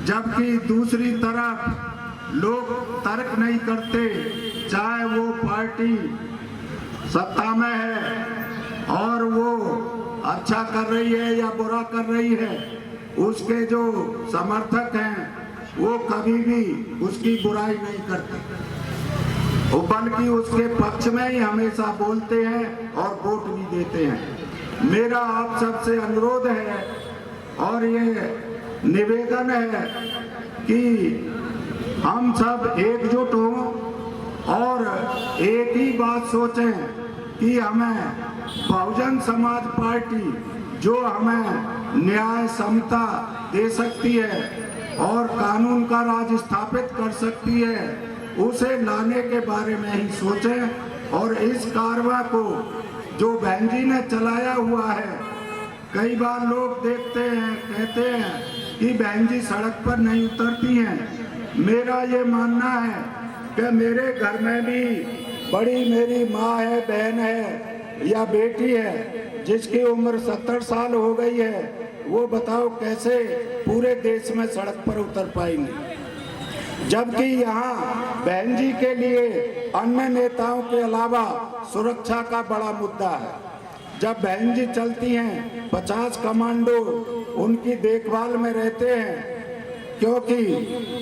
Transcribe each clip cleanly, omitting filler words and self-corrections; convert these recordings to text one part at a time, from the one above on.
जबकि दूसरी तरफ लोग तर्क नहीं करते, चाहे वो पार्टी सत्ता में है और वो अच्छा कर रही है या बुरा कर रही है, उसके जो समर्थक हैं वो कभी भी उसकी बुराई नहीं करते, वो बल्कि उसके पक्ष में ही हमेशा बोलते हैं और वोट भी देते हैं। मेरा आप सबसे अनुरोध है और ये निवेदन है कि हम सब एकजुट हों और एक ही बात सोचें कि हमें बहुजन समाज पार्टी जो हमें न्याय समता दे सकती है और कानून का राज स्थापित कर सकती है, उसे लाने के बारे में ही सोचें। और इस कारवा को जो बहन जी ने चलाया हुआ है, कई बार लोग देखते हैं, कहते हैं कि बहन जी सड़क पर नहीं उतरती हैं। मेरा ये मानना है कि मेरे घर में भी बड़ी मेरी माँ है, बहन है या बेटी है जिसकी उम्र 70 साल हो गई है, वो बताओ कैसे पूरे देश में सड़क पर उतर पाएंगे। जबकि यहाँ बहन जी के लिए अन्य नेताओं के अलावा सुरक्षा का बड़ा मुद्दा है। जब बहन जी चलती हैं 50 कमांडो उनकी देखभाल में रहते हैं, क्योंकि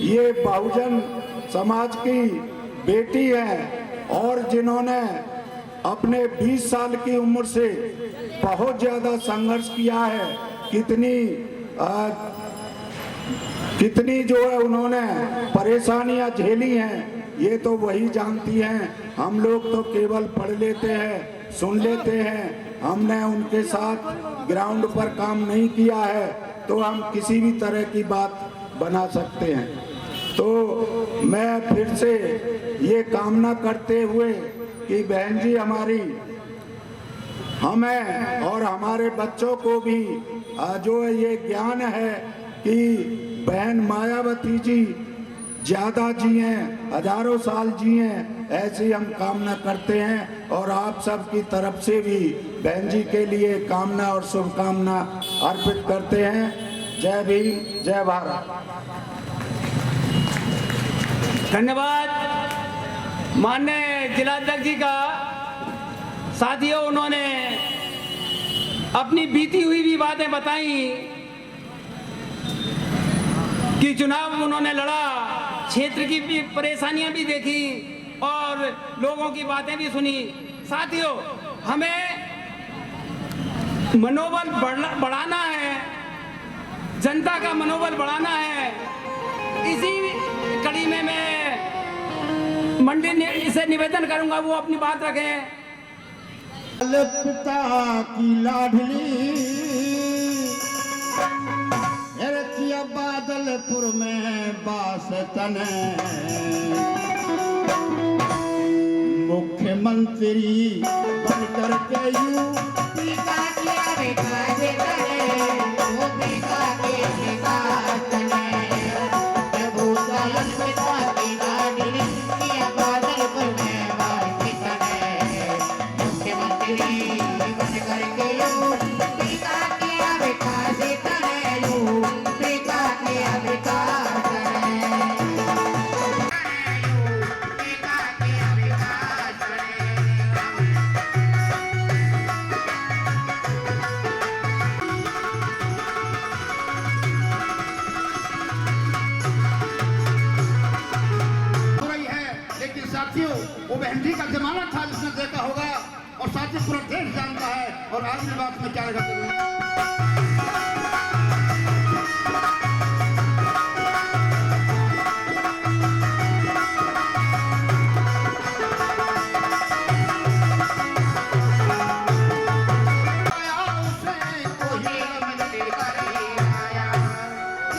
ये बहुजन समाज की बेटी है और जिन्होंने अपने 20 साल की उम्र से बहुत ज्यादा संघर्ष किया है, कितनी जो है उन्होंने परेशानियां झेली हैं, ये तो वही जानती हैं। हम लोग तो केवल पढ़ लेते हैं, सुन लेते हैं, हमने उनके साथ ग्राउंड पर काम नहीं किया है तो हम किसी भी तरह की बात बना सकते हैं। तो मैं फिर से ये कामना करते हुए कि बहन जी हमारी हमें और हमारे बच्चों को भी जो ये ज्ञान है कि बहन मायावती जी ज्यादा जिए, हजारों साल जिए, ऐसी हम कामना करते हैं। और आप सब की तरफ से भी बहन जी के लिए कामना और शुभकामना अर्पित करते हैं। जय भीम, जय भारत। धन्यवाद माननीय जिलाध्यक्ष जी का। साथियों, उन्होंने अपनी बीती हुई भी बातें बताई कि चुनाव उन्होंने लड़ा, क्षेत्र की भी परेशानियां भी देखी और लोगों की बातें भी सुनी। साथियों, हमें मनोबल बढ़ाना है, जनता का मनोबल बढ़ाना है। इसी कड़ी में मैं मंडी से निवेदन करूंगा वो अपनी बात रखें। पिता की लाडली रखिया बादलपुर में बास तने, मुख्यमंत्री बनकर के यूपी का किया विकास करे, वो पिता के विकास तने, पिता की लाडली रखिया बादलपुर में बास तने, मुख्यमंत्री बनकर के यूपी का किया विकास करे, यूपी का किया विकास करे, यूपी का किया विकास करे। हो रही है, लेकिन साथियों वो बहन जी का जमाना था जिसने देखा होगा और साथी पूरा देश जानता है। और आज की बात में क्या लगा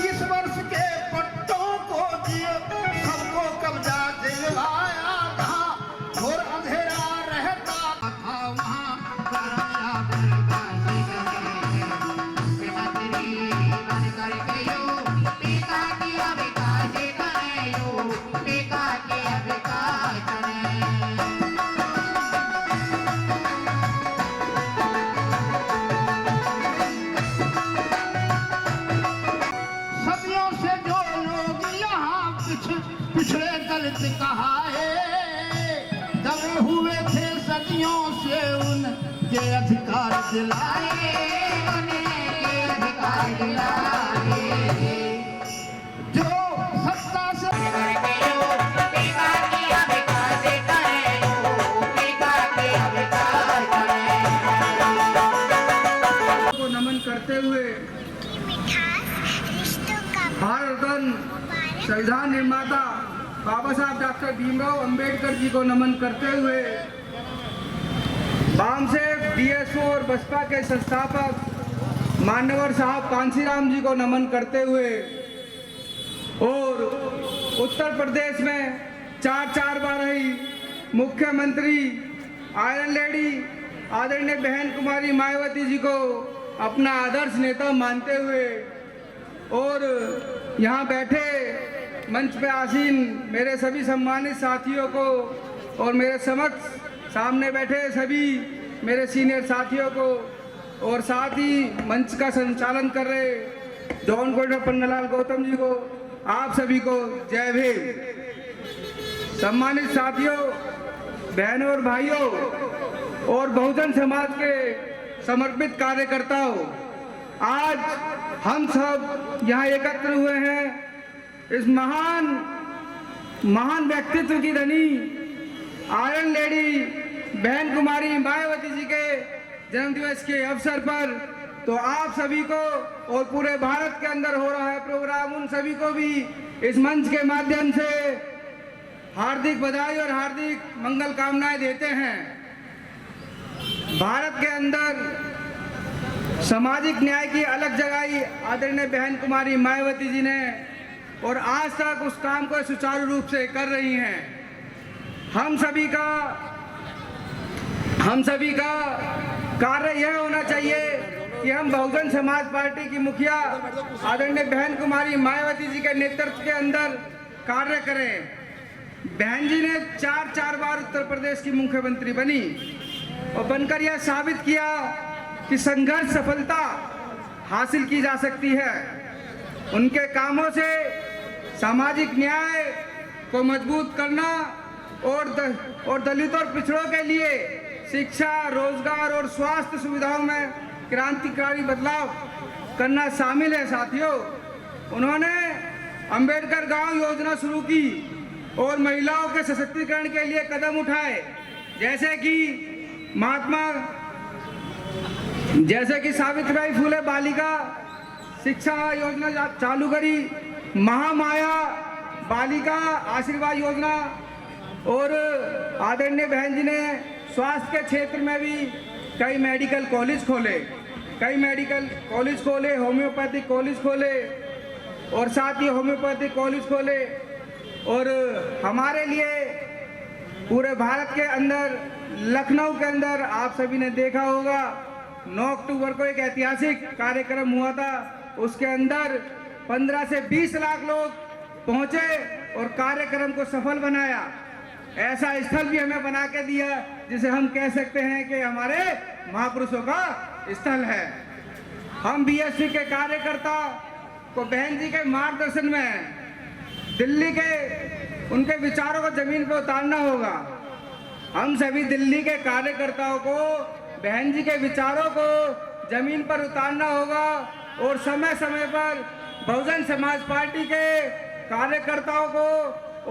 इस वर्ष के पट्टों को दिए सबको कब्जा दिलवाया, जहाँ घोर अंधेरा रहता था वहाँ कराया कहा है, दबे हुए थे सदियों से उनके अधिकार दिलाए, उनके अधिकार दिलाए। जो सत्ता से को नमन करते हुए भारत रत्न संविधान निर्माता बाबा साहब डॉक्टर भीमराव अंबेडकर जी को नमन करते हुए वामसेव डीएसओ और बसपा के संस्थापक मान्यवर साहब कांसीराम जी को नमन करते हुए और उत्तर प्रदेश में 4 बार रही मुख्यमंत्री आयरन लेडी आदरणीय बहन कुमारी मायावती जी को अपना आदर्श नेता मानते हुए और यहाँ बैठे मंच पे आसीन मेरे सभी सम्मानित साथियों को और मेरे समक्ष सामने बैठे सभी मेरे सीनियर साथियों को और साथ ही मंच का संचालन कर रहे जौनपुर पन्नालाल गौतम जी को, आप सभी को जय भीम। सम्मानित साथियों, बहनों और भाइयों और बहुजन समाज के समर्पित कार्यकर्ताओं, आज हम सब यहाँ एकत्र हुए हैं इस महान व्यक्तित्व की धनी आयरन लेडी बहन कुमारी मायावती जी के जन्मदिवस के अवसर पर। तो आप सभी को और पूरे भारत के अंदर हो रहा है प्रोग्राम, उन सभी को भी इस मंच के माध्यम से हार्दिक बधाई और हार्दिक मंगल कामनाएं देते हैं। भारत के अंदर सामाजिक न्याय की अलग जगाई आदरणीय बहन कुमारी मायावती जी ने और आज तक उस काम को सुचारू रूप से कर रही हैं। हम सभी का कार्य यह होना चाहिए कि हम बहुजन समाज पार्टी की मुखिया आदरणीय बहन कुमारी मायावती जी के नेतृत्व के अंदर कार्य करें। बहन जी ने 4 बार उत्तर प्रदेश की मुख्यमंत्री बनी और बनकर यह साबित किया कि संघर्ष सफलता हासिल की जा सकती है। उनके कामों से सामाजिक न्याय को मजबूत करना और दलितों और पिछड़ों के लिए शिक्षा, रोजगार और स्वास्थ्य सुविधाओं में क्रांतिकारी बदलाव करना शामिल है। साथियों, उन्होंने अंबेडकर गांव योजना शुरू की और महिलाओं के सशक्तिकरण के लिए कदम उठाए, जैसे कि सावित्रीबाई फुले बालिका शिक्षा योजना चालू करी, महामाया बालिका आशीर्वाद योजना, और आदरणीय बहन जी ने स्वास्थ्य के क्षेत्र में भी कई मेडिकल कॉलेज खोले, होम्योपैथिक कॉलेज खोले और साथ ही होम्योपैथिक कॉलेज खोले। और हमारे लिए पूरे भारत के अंदर लखनऊ के अंदर आप सभी ने देखा होगा 9 अक्टूबर को एक ऐतिहासिक कार्यक्रम हुआ था। उसके अंदर 15 से 20 लाख लोग पहुंचे और कार्यक्रम को सफल बनाया। ऐसा स्थल भी हमें बना के दिया जिसे हम कह सकते हैं कि हमारे महापुरुषों का स्थल है। हम बीएसपी के कार्यकर्ता को बहन जी के मार्गदर्शन में दिल्ली के उनके विचारों को जमीन पर उतारना होगा। हम सभी दिल्ली के कार्यकर्ताओं को बहन जी के विचारों को जमीन पर उतारना होगा और समय समय पर बहुजन समाज पार्टी के कार्यकर्ताओं को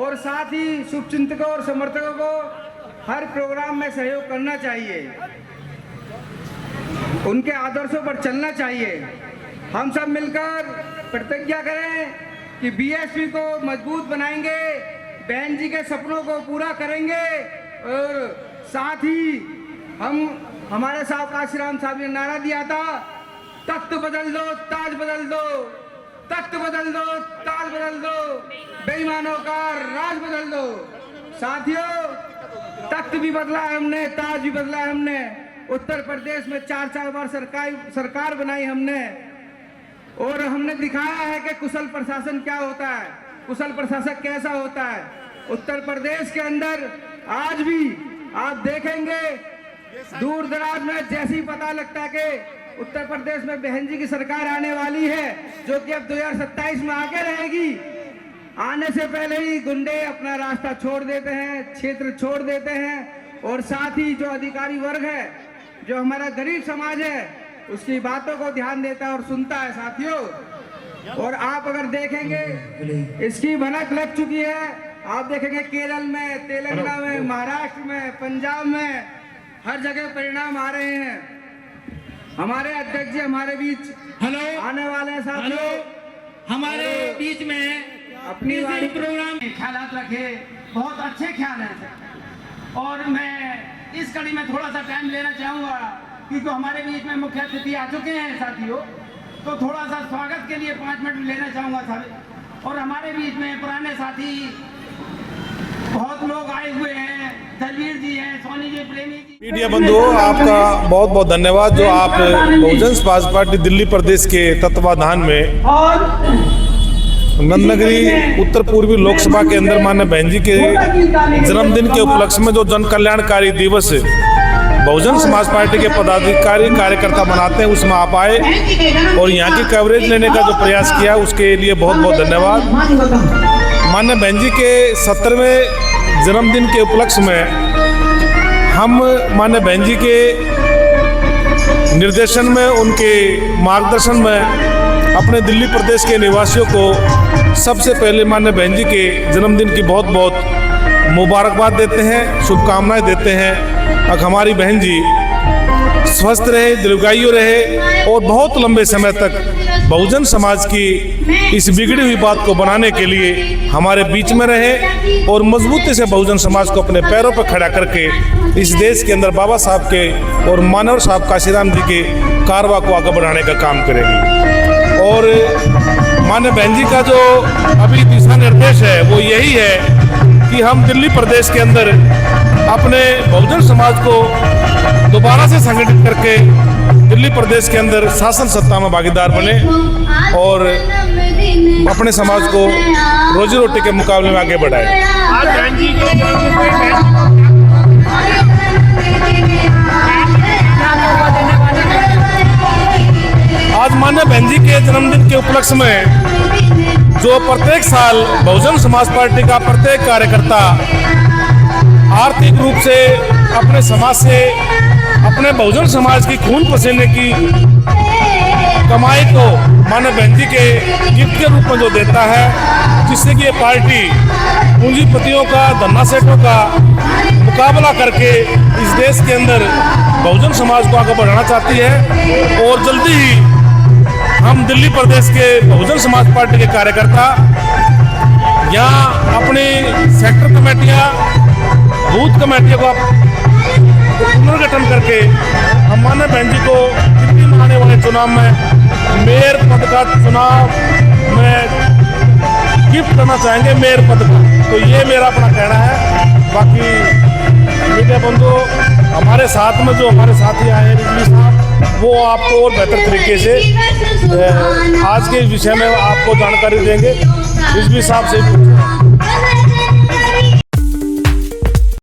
और साथ ही शुभचिंतकों और समर्थकों को हर प्रोग्राम में सहयोग करना चाहिए, उनके आदर्शों पर चलना चाहिए। हम सब मिलकर प्रतिज्ञा करें कि बीएसपी को मजबूत बनाएंगे, बहन जी के सपनों को पूरा करेंगे और साथ ही हमारे साहब काशीराम साहब ने नारा दिया था, तख्त बदल दो ताज बदल दो, तख्त बदल दो ताज बदल दो, बेईमानों का राज बदल दो। साथियों, तख्त भी बदला है हमने, ताज भी बदला है हमने। उत्तर प्रदेश में 4 बार सरकार बनाई हमने और हमने दिखाया है कि कुशल प्रशासन क्या होता है, कुशल प्रशासक कैसा होता है। उत्तर प्रदेश के अंदर आज भी आप देखेंगे दूर दराज में जैसे ही पता लगता है कि उत्तर प्रदेश में बहन जी की सरकार आने वाली है, जो कि अब 2027 में आगे रहेगी, आने से पहले ही गुंडे अपना रास्ता छोड़ देते हैं, क्षेत्र छोड़ देते हैं, और साथ ही जो अधिकारी वर्ग है, जो हमारा गरीब समाज है, उसकी बातों को ध्यान देता है और सुनता है साथियों। और आप अगर देखेंगे इसकी भनक लग चुकी है। आप देखेंगे केरल में, तेलंगाना में, महाराष्ट्र में, पंजाब में, हर जगह परिणाम आ रहे हैं। हमारे अध्यक्ष जी हमारे बीच आने वाले हैं साथियों। हमारे बीच में अपनी वाली प्रोग्राम ख्यालात रखे, बहुत अच्छे ख्याल हैं सर। और मैं इस कड़ी में थोड़ा सा टाइम लेना चाहूँगा, क्योंकि हमारे बीच में मुख्य अतिथि आ चुके हैं साथियों, तो थोड़ा सा स्वागत के लिए 5 मिनट लेना चाहूँगा सर। और हमारे बीच में पुराने साथी बहुत लोग आए हुए हैं, दलवीर जी हैं, सोनी जी, प्रेमी जी। मीडिया बंधुओं, आपका बहुत बहुत धन्यवाद जो आप बहुजन समाज पार्टी दिल्ली प्रदेश के तत्वाधान में नंदनगरी उत्तर पूर्वी लोकसभा के अंदर माननीय बहन जी के जन्मदिन के उपलक्ष्य में जो जन कल्याणकारी दिवस बहुजन समाज पार्टी के पदाधिकारी कार्यकर्ता मनाते हैं, उसमें आप आए और यहाँ की कवरेज लेने का जो प्रयास किया उसके लिए बहुत बहुत धन्यवाद। माननीय बहन जी के 70वें जन्मदिन के उपलक्ष्य में हम माननीय बहन जी के निर्देशन में, उनके मार्गदर्शन में अपने दिल्ली प्रदेश के निवासियों को सबसे पहले माननीय बहन जी के जन्मदिन की बहुत बहुत मुबारकबाद देते हैं, शुभकामनाएं देते हैं। अब हमारी बहन जी स्वस्थ रहे, दीर्घायु रहे और बहुत लंबे समय तक बहुजन समाज की इस बिगड़ी हुई बात को बनाने के लिए हमारे बीच में रहे और मजबूती से बहुजन समाज को अपने पैरों पर खड़ा करके इस देश के अंदर बाबा साहब के और मानव साहब काशीराम जी के कारवा को आगे बढ़ाने का काम करेगी। और माननीय बहन जी का जो अभी दिशा निर्देश है वो यही है कि हम दिल्ली प्रदेश के अंदर अपने बहुजन समाज को दोबारा से संगठित करके दिल्ली प्रदेश के अंदर शासन सत्ता में भागीदार बने और अपने समाज को रोजी रोटी के मुकाबले में आगे बढ़ाए। आज माननीय बहन जी के जन्मदिन के उपलक्ष्य में जो प्रत्येक साल बहुजन समाज पार्टी का प्रत्येक कार्यकर्ता आर्थिक रूप से अपने समाज से, अपने बहुजन समाज की खून पसीने की कमाई को माननीय बहन जी के गिफ्ट के रूप में जो देता है, जिससे कि ये पार्टी पूंजीपतियों का, धन्ना सेठों का मुकाबला करके इस देश के अंदर बहुजन समाज को आगे बढ़ाना चाहती है। और जल्दी ही हम दिल्ली प्रदेश के बहुजन समाज पार्टी के कार्यकर्ता यहाँ अपनी सेक्टर कमेटियाँ, बूथ कमेटियों का पुनर्गठन करके हम माननीय बहन जी को दिल्ली में आने वाले चुनाव में मेयर पद का चुनाव में गिफ्ट करना चाहेंगे, मेयर पद का। तो ये मेरा अपना कहना है। बाकी मीडिया बंधुओं, हमारे साथ में जो हमारे साथी आए हैं रिजवी साहब, वो आपको और बेहतर तरीके से आज के विषय में आपको जानकारी देंगे। रिजवी साहब से